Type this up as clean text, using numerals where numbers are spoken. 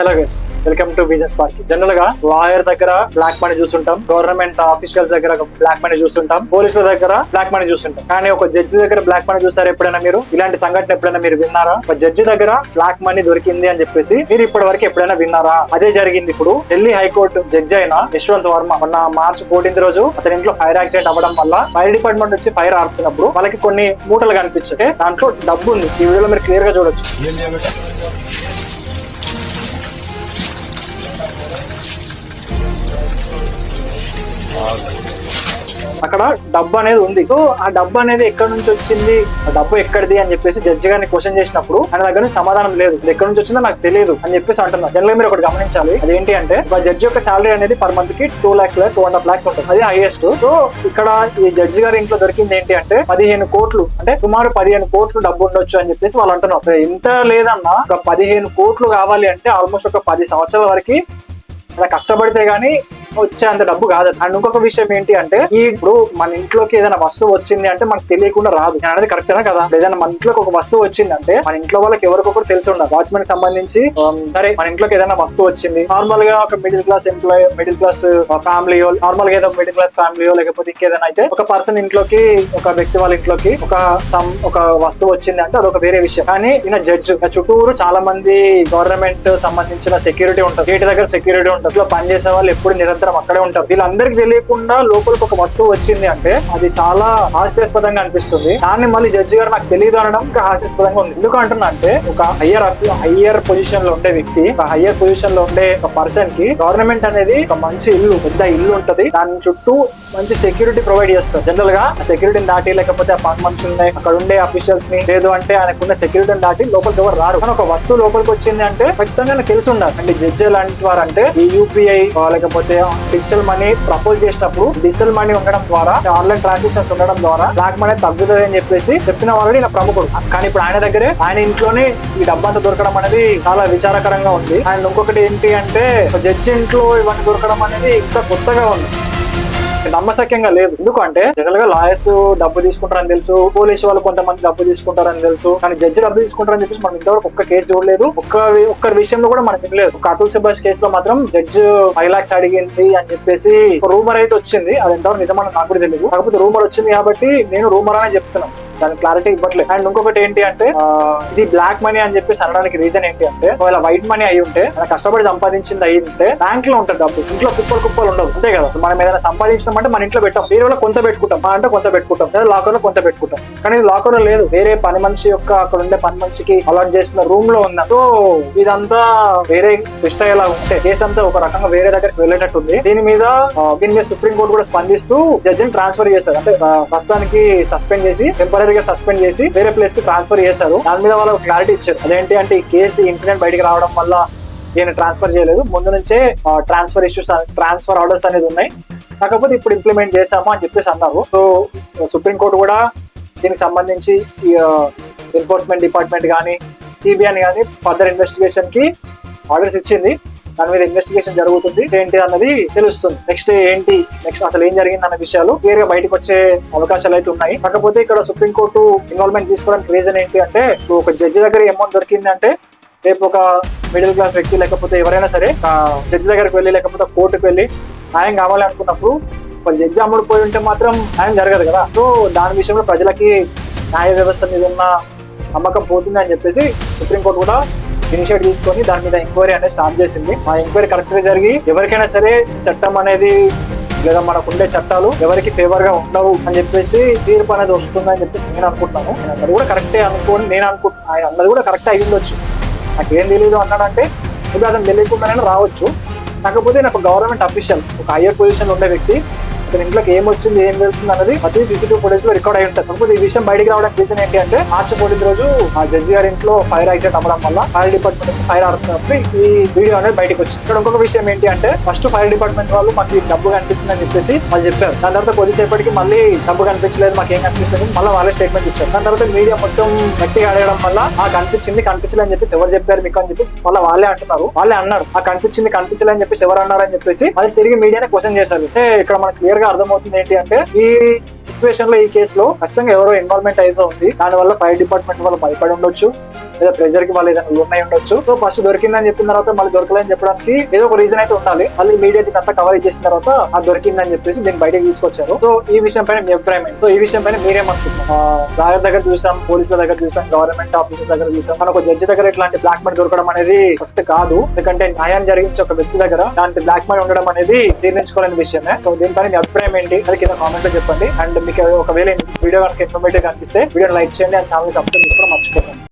Hello guys, welcome to business park. General గా lawyer దగ్గర black money చూస్తుంటాం, government officials దగ్గర బ్లాక్ మనీ చూస్తుంటాం, పోలీసుల దగ్గర బ్లాక్ మనీ చూస్తుంటాం. కానీ ఒక జడ్జి దగ్గర బ్లాక్ మనీ చూసారా ఎప్పుడైనా మీరు? ఇలాంటి సంఘటన ఎప్పుడైనా మీరు విన్నారా? ఒక జడ్జి దగ్గర బ్లాక్ మనీ దొరికింది అని చెప్పేసి మీరు ఇప్పటి వరకు ఎప్పుడైనా విన్నారా? అదే జరిగింది ఇప్పుడు. ఢిల్లీ హైకోర్టు జడ్జి అయిన యశ్వంత్ వర్మ మొన్న మార్చి 14 రోజు అతని ఇంట్లో ఫైర్ యాక్సిడెంట్ అవ్వడం వల్ల ఫైర్ డిపార్ట్మెంట్ వచ్చి ఫైర్ ఆడుతున్నప్పుడు వాళ్ళకి కొన్ని మూటలు కనిపించే దాంట్లో డబ్బు ఉంది. ఈ వీడియోలో మీరు క్లియర్ గా చూడొచ్చు. అక్కడ డబ్బు అనేది ఉంది. సో ఆ డబ్బు అనేది ఎక్కడి నుంచి వచ్చింది, ఆ డబ్బు ఎక్కడిది అని చెప్పేసి జడ్జి గారిని క్వశ్చన్ చేసినప్పుడు ఆయన దగ్గర సమాధానం లేదు. ఇది ఎక్కడి నుంచి వచ్చిందో నాకు తెలియదు అని చెప్పేసి అంటున్నారు. జనరల్ మీరు ఒకటి గమనించాలి, అదేంటి అంటే ఒక జడ్జి యొక్క సాలరీ అనేది పర్ మంత్ కి 2 lakhs 2.5 lakhs ఉంటుంది. అది హైయెస్ట్. సో ఇక్కడ ఈ జడ్జి గారి ఇంట్లో దొరికింది ఏంటి అంటే 15 కోట్లు, అంటే సుమారు 15 కోట్లు డబ్బు ఉండొచ్చు అని చెప్పేసి వాళ్ళు అంటున్నారు. ఇంత లేదన్నా ఒక 15 కోట్లు కావాలి అంటే ఆల్మోస్ట్ ఒక 10 సంవత్సరాల వరకు అలా కష్టపడితే గానీ వచ్చే అంత డబ్బు కాదు. అండ్ ఇంకొక విషయం ఏంటి అంటే ఇప్పుడు మన ఇంట్లోకి ఏదైనా వస్తువు వచ్చింది అంటే మనకు తెలియకుండా రాదు. నేను అనేది కరెక్టేనా కదా? ఏదైనా మన ఇంట్లోకి ఒక వస్తువు వచ్చింది అంటే మన ఇంట్లో వాళ్ళకి ఎవరికొకరు తెలిసి ఉండదు. వాచ్మెన్ కి సంబంధించి సరే మన ఇంట్లోకి ఏదైనా వస్తువు వచ్చింది, నార్మల్ గా ఒక middle class employee, middle class ఫ్యామిలీయో, నార్మల్ గా ఏదో మిడిల్ క్లాస్ ఫ్యామిలీయో లేకపోతే ఇంకేదైనా అయితే ఒక పర్సన్ ఇంట్లోకి, ఒక వ్యక్తి వాళ్ళ ఇంట్లోకి ఒక వస్తువు వచ్చింది అంటే అదొక వేరే విషయం. కానీ ఈయన జడ్జి చుట్టూరు చాలా మంది గవర్నమెంట్ సంబంధించిన సెక్యూరిటీ ఉంటుంది, గేట్ దగ్గర సెక్యూరిటీ ఉంటుంది, ఇట్లా పనిచేసే వాళ్ళు ఎప్పుడు నిరంతరం అక్కడే ఉంటారు. వీళ్ళందరికీ తెలియకుండా లోపలికి ఒక వస్తువు వచ్చింది అంటే అది చాలా హాస్యాస్పదంగా అనిపిస్తుంది. దాన్ని మళ్ళీ జడ్జి గారు నాకు తెలియదు అనడం ఇంకా హాస్యాస్పదంగా ఉంది. ఎందుకు అంటున్నా అంటే ఒక హయ్యర్ పొజిషన్ లో ఉండే వ్యక్తి, ఒక హయ్యర్ పొజిషన్ లో ఉండే ఒక పర్సన్ కి గవర్నమెంట్ అనేది ఒక మంచి ఇల్లు, పెద్ద ఇల్లు ఉంటది, దాని చుట్టూ మంచి సెక్యూరిటీ ప్రొవైడ్ చేస్తారు. జనరల్ గా ఆ సెక్యూరిటీని దాటి లేకపోతే ఆ పని మనుషుల్ని, అక్కడ ఉండే అఫీషియల్స్ ని, లేదు అంటే ఆయనకున్న సెక్యూరిటీని దాటి లోపలికి ఎవరు రారు. కానీ ఒక వస్తువు లోపలికి వచ్చింది అంటే ఖచ్చితంగా నాకు తెలిసి ఉండాలి. అంటే జడ్జి లాంటి వారు అంటే ఈ యూపీఐ లేకపోతే డిజిటల్ మనీ ప్రపోజ్ చేసినప్పుడు డిజిటల్ మనీ ఉండడం ద్వారా, ఆన్లైన్ ట్రాన్సాక్షన్స్ ఉండడం ద్వారా బ్లాక్ మనీ తగ్గుతుంది అని చెప్పేసి చెప్పిన వాళ్ళు నా ప్రముఖుడు. కానీ ఇప్పుడు ఆయన దగ్గరే, ఆయన ఇంట్లోనే ఈ డబ్బంతా దొరకడం అనేది చాలా విచారకరంగా ఉంది. అండ్ ఇంకొకటి ఏంటి అంటే జడ్జి ఇంట్లో ఇవన్నీ దొరకడం అనేది ఇంకా కొత్తగా ఉంది, నమ్మశక్యంగా లేదు. ఎందుకంటే జనరల్ గా లాయర్స్ డబ్బు తీసుకుంటారని తెలుసు, పోలీసు వాళ్ళు కొంతమంది డబ్బు తీసుకుంటారని తెలుసు, కానీ జడ్జి డబ్బు తీసుకుంటారని చెప్పేసి మనం ఇంతవరకు ఒక్క కేసు చూడలేదు, ఒక్క విషయంలో కూడా మనకు వినలేదు. ఒక అతుల్ సుభాష్ కేసులో మాత్రం జడ్జి 5 lakhs అడిగింది అని చెప్పేసి రూమర్ అయితే వచ్చింది. అది ఎంతవరకు నిజమని నాకు కూడా తెలియదు. కాకపోతే రూమర్ వచ్చింది కాబట్టి నేను రూమర్ అనే చెప్తున్నాను, దానికి క్లారిటీ ఇవ్వట్లేదు. అండ్ ఇంకొకటి ఏంటి అంటే ఇది బ్లాక్ మనీ అని చెప్పేసి అనడానికి రీజన్ ఏంటి అంటే ఒకవేళ వైట్ మనీ అయి ఉంటే, కష్టపడి సంపాదించింది అయి ఉంటే బ్యాంక్ లో ఉంటుంది డబ్బు, ఇంట్లో కుప్పలు ఉండవు, అంతే కదా? మనం ఏదైనా సంపాదించడం అంటే మన ఇంట్లో పెట్టాం, వేరే కొంత పెట్టుకుంటాం, అంటే కొంత పెట్టుకుంటాం, లేదా లాకర్ లో కొంత పెట్టుకుంటాం. కానీ లాకర్ లో లేదు, వేరే పని మనిషి యొక్క అక్కడ ఉండే పని మనిషికి అలాట్ చేసిన రూమ్ లో ఉందా. సో ఇదంతా వేరే ట్విస్ట్ అయ్యేలా ఉంటే కేసు అంతా ఒక రకంగా వేరే దగ్గరికి వెళ్ళేటట్టుంది. దీని మీద సుప్రీం కోర్టు కూడా స్పందిస్తూ జడ్జిని ట్రాన్స్ఫర్ చేశారు. అంటే ప్రస్తుతానికి సస్పెండ్ చేసి, టెంపరీగా సస్పెండ్ చేసి వేరే ప్లేస్ కి ట్రాన్స్ఫర్ చేశారు. దాని మీద వాళ్ళు క్లారిటీ ఇచ్చారు. అదేంటి అంటే ఈ కేసు ఇన్సిడెంట్ బయటకు రావడం వల్ల దీన్ని ట్రాన్స్ఫర్ చేయలేదు, ముందు నుంచే ట్రాన్స్ఫర్ ఆర్డర్స్ అనేది ఉన్నాయి, కాకపోతే ఇప్పుడు ఇంప్లిమెంట్ చేశాము అని చెప్పేసి అన్నారు. సో సుప్రీంకోర్టు కూడా దీనికి సంబంధించి ఎన్ఫోర్స్మెంట్ డిపార్ట్మెంట్ కానీ సిబిఐ కానీ ఫర్దర్ ఇన్వెస్టిగేషన్ కి ఆర్డర్స్ ఇచ్చింది. దాని మీద ఇన్వెస్టిగేషన్ జరుగుతుంది, ఏంటి అన్నది తెలుస్తుంది. నెక్స్ట్ అసలు ఏం జరిగింది అన్న విషయాలు క్లియర్ గా బయటకు వచ్చే అవకాశాలు అయితే ఉన్నాయి. కాకపోతే ఇక్కడ సుప్రీంకోర్టు ఇన్వాల్వ్మెంట్ తీసుకోవడానికి రీజన్ ఏంటి అంటే ఒక జడ్జి దగ్గర అమౌంట్ దొరికింది అంటే రేపు ఒక మిడిల్ క్లాస్ వ్యక్తి లేకపోతే ఎవరైనా సరే జడ్జి దగ్గరకు వెళ్ళి లేకపోతే కోర్టుకు వెళ్ళి న్యాయం కావాలి అనుకున్నప్పుడు ఒక జడ్జి అమ్ముడు పోయి ఉంటే మాత్రం న్యాయం జరగదు కదా. సో దాని విషయంలో ప్రజలకి న్యాయ వ్యవస్థ మీద ఉన్న నమ్మకం పోతుంది అని చెప్పేసి సుప్రీంకోర్టు కూడా ఇనిషియేట్ తీసుకొని దాని మీద ఎంక్వైరీ అనేది స్టార్ట్ చేసింది. ఆ ఎంక్వైరీ కరెక్ట్ గా జరిగి ఎవరికైనా సరే చట్టం అనేది లేదా మనకుండే చట్టాలు ఎవరికి ఫేవర్ గా ఉండవు అని చెప్పేసి తీర్పు అనేది వస్తుంది అని చెప్పేసి నేను అనుకుంటున్నాను. అన్నది కూడా కరెక్టే అనుకోని నేను అనుకుంటున్నాను. ఆయన అన్నది కూడా కరెక్ట్ అయ్యి ఉండొచ్చు. నాకు ఏం తెలియదు అన్నాడంటే ఇప్పుడు అతను తెలియకుండానే రావచ్చు. కాకపోతే నాకు గవర్నమెంట్ అఫీషియల్, ఒక హయ్యర్ పొజిషన్ ఉండే వ్యక్తి అతని ఇంట్లోకి ఏం వచ్చింది, ఏం వెళ్తుంది అన్నది ప్రతి CCTV ఫుటేజ్ లో రికార్డ్ అయి ఉంటుంది. కాకపోతే ఈ విషయం బయటకు రావడానికి రీజన్ ఏంటి అంటే మార్చి 14 రోజు ఆ జడ్జి గారి ఇంట్లో ఫైర్ యాక్సిడెంట్ అవ్వడం వల్ల ఫైర్ డిపార్ట్మెంట్ నుంచి ఫైర్ ఆడుతున్నప్పుడు ఈ వీడియో అనేది బయటకు వచ్చింది. ఇక్కడ ఇంకొక విషయం ఏంటి అంటే ఫస్ట్ ఫైర్ డిపార్ట్మెంట్ వాళ్ళు మాకు డబ్బు కనిపించింది అని చెప్పేసి వాళ్ళు చెప్పారు. దాని తర్వాత కొద్దిసేపటికి మళ్ళీ డబ్బు కనిపించలేదు, మాకు ఏం కనిపించలేదు, మళ్ళీ వాళ్ళే స్టేట్మెంట్ ఇచ్చారు. దాని తర్వాత మీడియా మొత్తం గట్టిగా అడగడం వల్ల కనిపించలేదు అని చెప్పేసి ఎవరు చెప్పారు మీకు అని చెప్పేసి వాళ్ళే అన్నారు. ఆ కనిపించలేదు అని చెప్పేసి ఎవరు అన్నారు అని చెప్పేసి అది తిరిగి మీడియానే క్వశ్చన్ చేశారు. అంటే ఇక్కడ మనకు క్లియర్ గా అర్థమవుతుంది ఏంటి అంటే ఈ సిచ్యువేషన్ లో, ఈ కేసులో ఖచ్చితంగా ఎవరో ఇన్వాల్వ్మెంట్ అయితే ఉంది. దాని వల్ల ఫైర్ డిపార్ట్మెంట్ వాళ్ళు భయపడి ఉండొచ్చు, లేదా ప్రెజర్ కి వాళ్ళు ఏదైనా లోన్ అయి ఉండొచ్చు. సో ఫస్ట్ దొరికిందని చెప్పిన తర్వాత మళ్ళీ దొరకలేదని చెప్పడానికి ఏదో ఒక రీజన్ అయితే ఉండాలి. మళ్ళీ మీడియా దీన్ని అంతా కవర్ చేసిన తర్వాత అది దొరికిందని చెప్పేసి దీన్ని బయటకు తీసుకొచ్చారు. సో ఈ విషయం పైన మీ అభిప్రాయం ఏంటి? సో ఈ విషయం పైన మీరేమనుకుంటున్నారు? లాయర్ దగ్గర చూసాం, పోలీసుల దగ్గర చూసాం, గవర్నమెంట్ ఆఫీసర్స్ దగ్గర చూసాం. మన ఒక జడ్జి దగ్గర ఇట్లాంటి బ్లాక్ మనీ దొరకడం అనేది కరెక్ట్ కాదు. ఎందుకంటే న్యాయం జరిగించే ఒక వ్యక్తి దగ్గర ఇలాంటి బ్లాక్ మనీ ఉండడం అనేది తీర్చుకోలేని విషయమే. సో దీనిపైన మీ అభిప్రాయం ఏంటి అది కింద కామెంట్ లో చెప్పండి. అండ్ మీకు ఒకవేళ వీడియో కనుక ఇన్ఫర్మేటివ్ అనిపిస్తే వీడియో లైక్ చేయండి అండ్ ఛానల్ సబ్స్క్రైబ్ చేసుకోవడం మర్చిపోకండి.